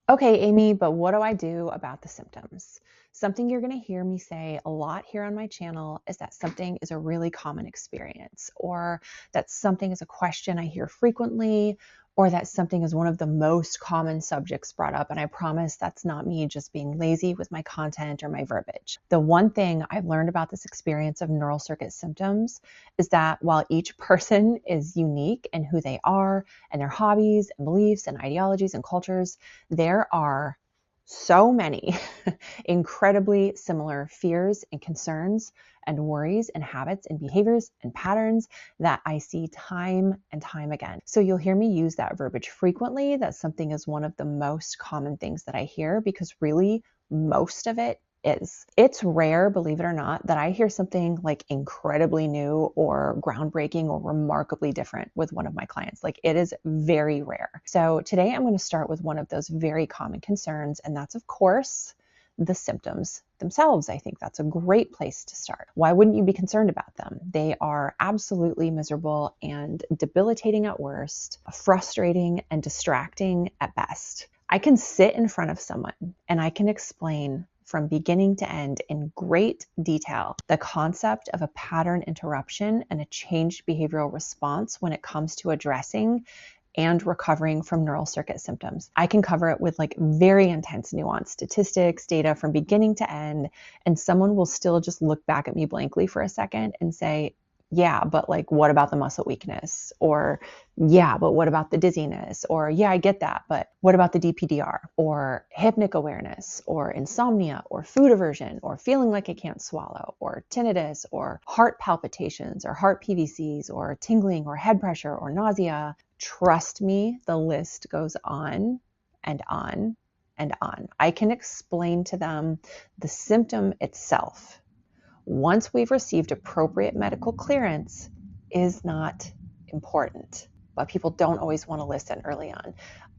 Okay, Amy, but what do I do about the symptoms? Something you're going to hear me say a lot here on my channel is that something is a really common experience, or that something is a question I hear frequently, or that something is one of the most common subjects brought up. And I promise that's not me just being lazy with my content or my verbiage. The one thing I've learned about this experience of neural circuit symptoms is that while each person is unique in who they are and their hobbies and beliefs and ideologies and cultures, there are so many incredibly similar fears and concerns and worries and habits and behaviors and patterns that I see time and time again. So you'll hear me use that verbiage frequently, that something is one of the most common things that I hear, because really most of it is. It's rare, believe it or not, that I hear something like incredibly new or groundbreaking or remarkably different with one of my clients. Like, it is very rare. So today I'm going to start with one of those very common concerns, and that's, of course, the symptoms themselves. I think that's a great place to start. Why wouldn't you be concerned about them? They are absolutely miserable and debilitating at worst, frustrating and distracting at best. I can sit in front of someone and I can explain from beginning to end in great detail the concept of a pattern interruption and a changed behavioral response when it comes to addressing and recovering from neural circuit symptoms. I can cover it with like very intense nuanced statistics, data from beginning to end, and someone will still just look back at me blankly for a second and say, yeah, but like, what about the muscle weakness? Or, yeah, but what about the dizziness? Or, yeah, I get that, but what about the DPDR? Or hypnic awareness, or insomnia, or food aversion, or feeling like I can't swallow, or tinnitus, or heart palpitations, or heart PVCs, or tingling, or head pressure, or nausea. Trust me, the list goes on and on and on. I can explain to them the symptom itself, once we've received appropriate medical clearance, is not important. But people don't always want to listen early on.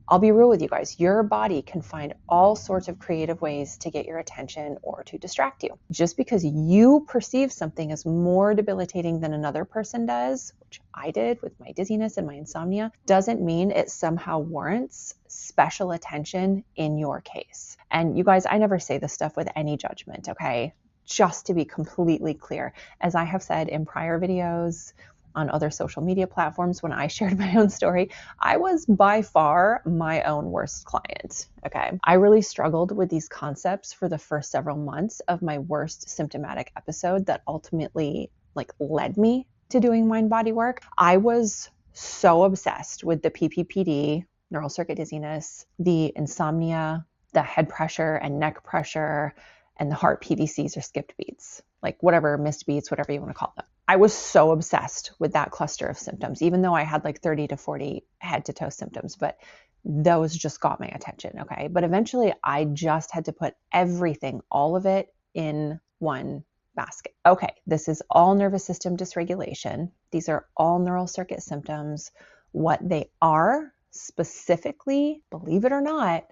I'll be real with you guys. Your body can find all sorts of creative ways to get your attention or to distract you. Just because you perceive something as more debilitating than another person does, which I did with my dizziness and my insomnia, doesn't mean it somehow warrants special attention in your case. And you guys, I never say this stuff with any judgment, okay? Just to be completely clear, as I have said in prior videos on other social media platforms, when I shared my own story, I was by far my own worst client. Okay. I really struggled with these concepts for the first several months of my worst symptomatic episode that ultimately led me to doing mind body work. I was so obsessed with the PPPD, neural circuit dizziness, the insomnia, the head pressure and neck pressure, and the heart PVCs or skipped beats, like whatever, missed beats, whatever you want to call them. I was so obsessed with that cluster of symptoms, even though I had like 30 to 40 head to toe symptoms, but those just got my attention, okay? But eventually I just had to put everything, all of it, in one basket. Okay, this is all nervous system dysregulation. These are all neural circuit symptoms. What they are specifically, believe it or not,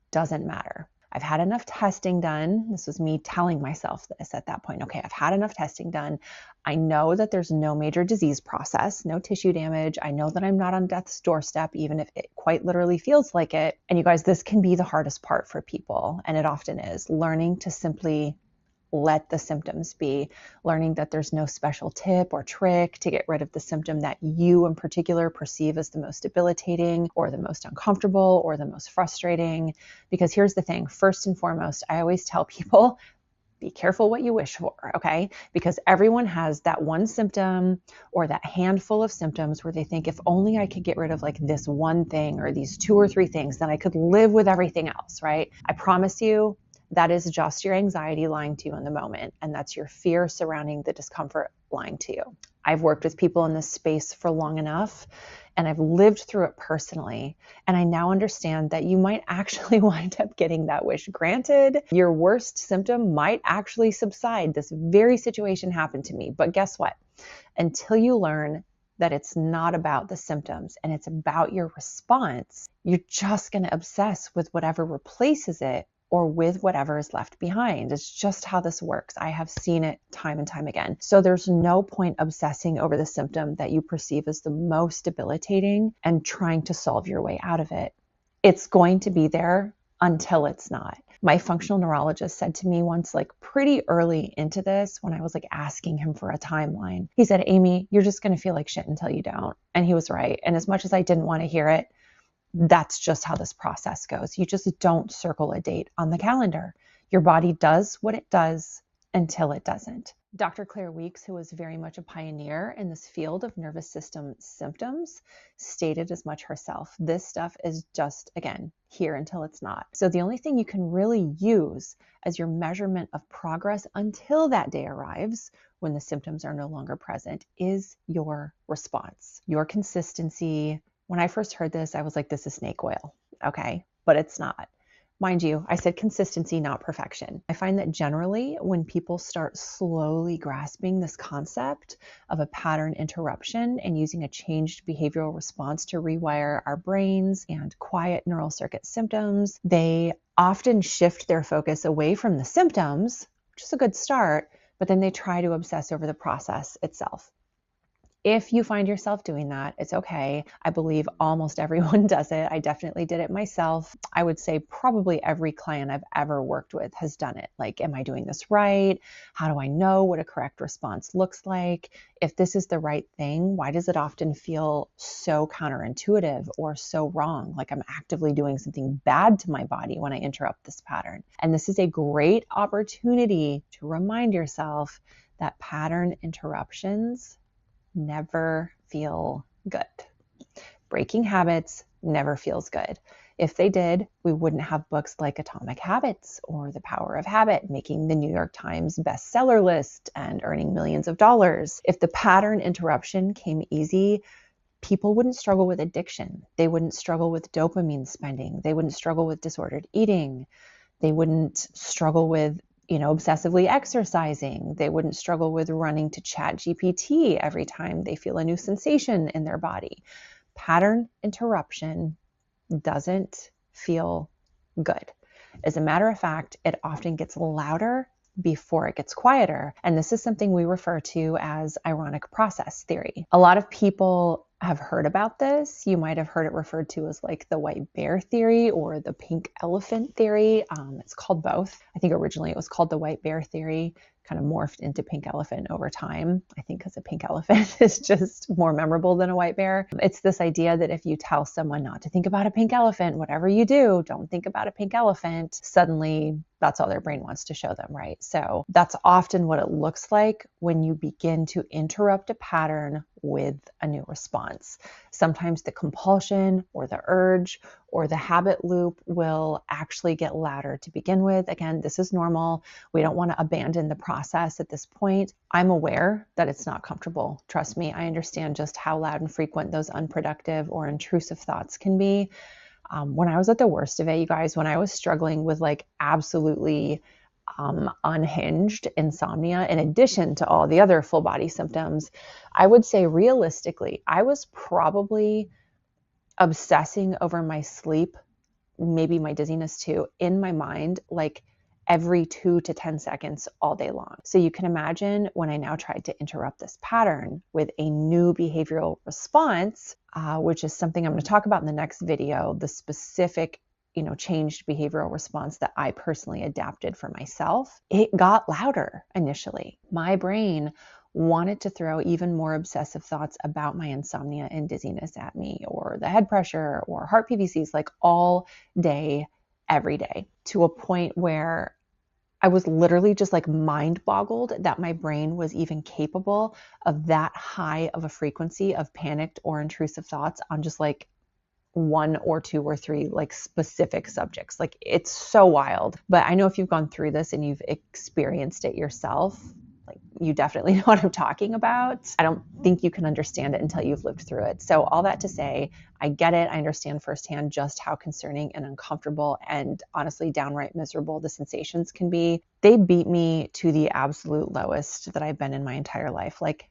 doesn't matter. I've had enough testing done. This was me telling myself this at that point. Okay, I've had enough testing done. I know that there's no major disease process, no tissue damage. I know that I'm not on death's doorstep, even if it quite literally feels like it. And you guys, this can be the hardest part for people, and it often is, learning to simply let the symptoms be, learning that there's no special tip or trick to get rid of the symptom that you in particular perceive as the most debilitating or the most uncomfortable or the most frustrating. Because here's the thing, first and foremost, I always tell people, be careful what you wish for, okay? Because everyone has that one symptom or that handful of symptoms where they think, if only I could get rid of like this one thing or these 2 or 3 things, then I could live with everything else, right? I promise you, that is just your anxiety lying to you in the moment. And that's your fear surrounding the discomfort lying to you. I've worked with people in this space for long enough, and I've lived through it personally. And I now understand that you might actually wind up getting that wish granted. Your worst symptom might actually subside. This very situation happened to me. But guess what? Until you learn that it's not about the symptoms and it's about your response, you're just going to obsess with whatever replaces it or with whatever is left behind. It's just how this works. I have seen it time and time again. So there's no point obsessing over the symptom that you perceive as the most debilitating and trying to solve your way out of it. It's going to be there until it's not. My functional neurologist said to me once, like pretty early into this, when I was like asking him for a timeline, he said, Amy, you're just going to feel like shit until you don't. And he was right. And as much as I didn't want to hear it, that's just how this process goes. You just don't circle a date on the calendar. Your body does what it does until it doesn't. Dr. Claire Weeks, who was very much a pioneer in this field of nervous system symptoms, stated as much herself. This stuff is just, again, here until it's not. So the only thing you can really use as your measurement of progress until that day arrives, when the symptoms are no longer present, is your response, your consistency. When I first heard this, I was like, this is snake oil, okay? But it's not. Mind you, I said consistency, not perfection. I find that generally when people start slowly grasping this concept of a pattern interruption and using a changed behavioral response to rewire our brains and quiet neural circuit symptoms, they often shift their focus away from the symptoms, which is a good start, but then they try to obsess over the process itself. If you find yourself doing that, it's okay. I believe almost everyone does it. I definitely did it myself. I would say probably every client I've ever worked with has done it. Like, am I doing this right? How do I know what a correct response looks like? If this is the right thing, why does it often feel so counterintuitive or so wrong? Like I'm actively doing something bad to my body when I interrupt this pattern. And this is a great opportunity to remind yourself that pattern interruptions never feel good. Breaking habits never feels good. If they did, we wouldn't have books like Atomic Habits or The Power of Habit making the New York Times bestseller list and earning millions of dollars. If the pattern interruption came easy, people wouldn't struggle with addiction. They wouldn't struggle with dopamine spending. They wouldn't struggle with disordered eating. They wouldn't struggle with obsessively exercising. They wouldn't struggle with running to ChatGPT every time they feel a new sensation in their body. Pattern interruption doesn't feel good. As a matter of fact, it often gets louder before it gets quieter. And this is something we refer to as ironic process theory. A lot of people have heard about this. You might have heard it referred to as like the white bear theory or the pink elephant theory. It's called both. I think originally it was called the white bear theory, kind of morphed into pink elephant over time. I think because a pink elephant is just more memorable than a white bear. It's this idea that if you tell someone not to think about a pink elephant, whatever you do, don't think about a pink elephant, suddenly that's all their brain wants to show them, right? So that's often what it looks like when you begin to interrupt a pattern with a new response. Sometimes the compulsion or the urge or the habit loop will actually get louder to begin with. Again, this is normal. We don't want to abandon the process at this point. I'm aware that it's not comfortable. Trust me, I understand just how loud and frequent those unproductive or intrusive thoughts can be. When I was at the worst of it, you guys, when I was struggling with like absolutely unhinged insomnia, in addition to all the other full body symptoms, I would say realistically, I was probably obsessing over my sleep, maybe my dizziness too, in my mind, like every 2 to 10 seconds all day long. So you can imagine when I now tried to interrupt this pattern with a new behavioral response, which is something I'm going to talk about in the next video, the specific changed behavioral response that I personally adapted for myself, it got louder initially. My brain wanted to throw even more obsessive thoughts about my insomnia and dizziness at me, or the head pressure or heart PVCs, like all day, every day, to a point where I was literally just like mind boggled that my brain was even capable of that high of a frequency of panicked or intrusive thoughts on just like 1 or 2 or 3 like specific subjects. Like it's so wild. But I know if you've gone through this and you've experienced it yourself, like you definitely know what I'm talking about. I don't think you can understand it until you've lived through it. So all that to say, I get it. I understand firsthand just how concerning and uncomfortable and honestly downright miserable the sensations can be. They beat me to the absolute lowest that I've been in my entire life. Like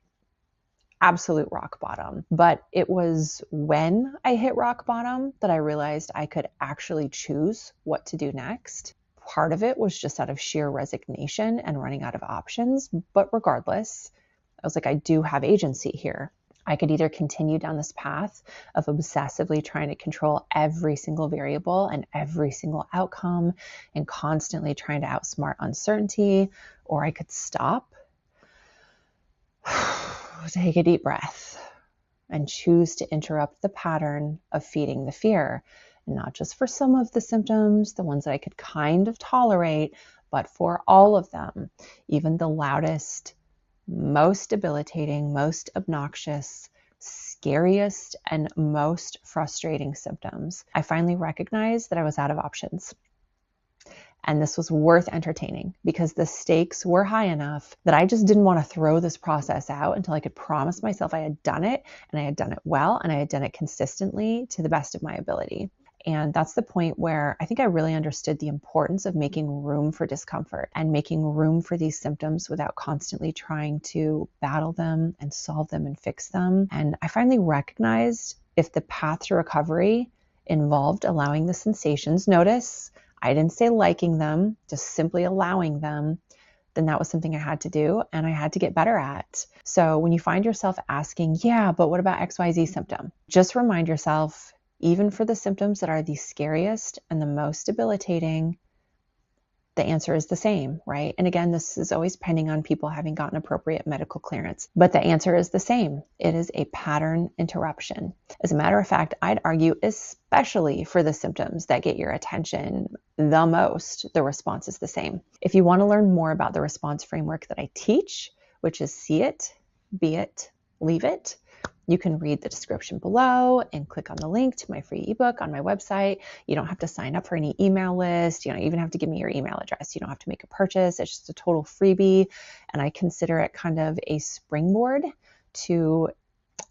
absolute rock bottom. But it was when I hit rock bottom that I realized I could actually choose what to do next. Part of it was just out of sheer resignation and running out of options. But regardless, I was like, I do have agency here. I could either continue down this path of obsessively trying to control every single variable and every single outcome and constantly trying to outsmart uncertainty, or I could stop, take a deep breath, and choose to interrupt the pattern of feeding the fear. Not just for some of the symptoms, the ones that I could kind of tolerate, but for all of them, even the loudest, most debilitating, most obnoxious, scariest, and most frustrating symptoms. I finally recognized that I was out of options. And this was worth entertaining because the stakes were high enough that I just didn't want to throw this process out until I could promise myself I had done it, and I had done it well, and I had done it consistently to the best of my ability. And that's the point where I think I really understood the importance of making room for discomfort and making room for these symptoms without constantly trying to battle them and solve them and fix them. And I finally recognized if the path to recovery involved allowing the sensations, notice I didn't say liking them, just simply allowing them, then that was something I had to do and I had to get better at. So when you find yourself asking, yeah, but what about XYZ symptom? Just remind yourself, even for the symptoms that are the scariest and the most debilitating, the answer is the same, right? And again, this is always pending on people having gotten appropriate medical clearance, but the answer is the same. It is a pattern interruption. As a matter of fact, I'd argue, especially for the symptoms that get your attention the most, the response is the same. If you want to learn more about the response framework that I teach, which is see it, be it, leave it, you can read the description below and click on the link to my free ebook on my website. You don't have to sign up for any email list. You don't even have to give me your email address. You don't have to make a purchase. It's just a total freebie. And I consider it kind of a springboard to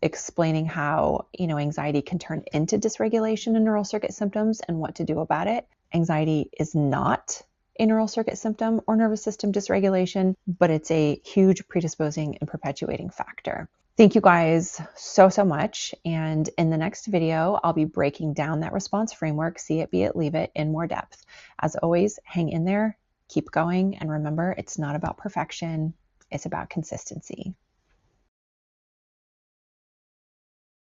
explaining how, anxiety can turn into dysregulation and neural circuit symptoms and what to do about it. Anxiety is not a neural circuit symptom or nervous system dysregulation, but it's a huge predisposing and perpetuating factor. Thank you guys so much. And in the next video, I'll be breaking down that response framework, see it, be it, leave it, in more depth. As always, hang in there, keep going, and remember, it's not about perfection, it's about consistency.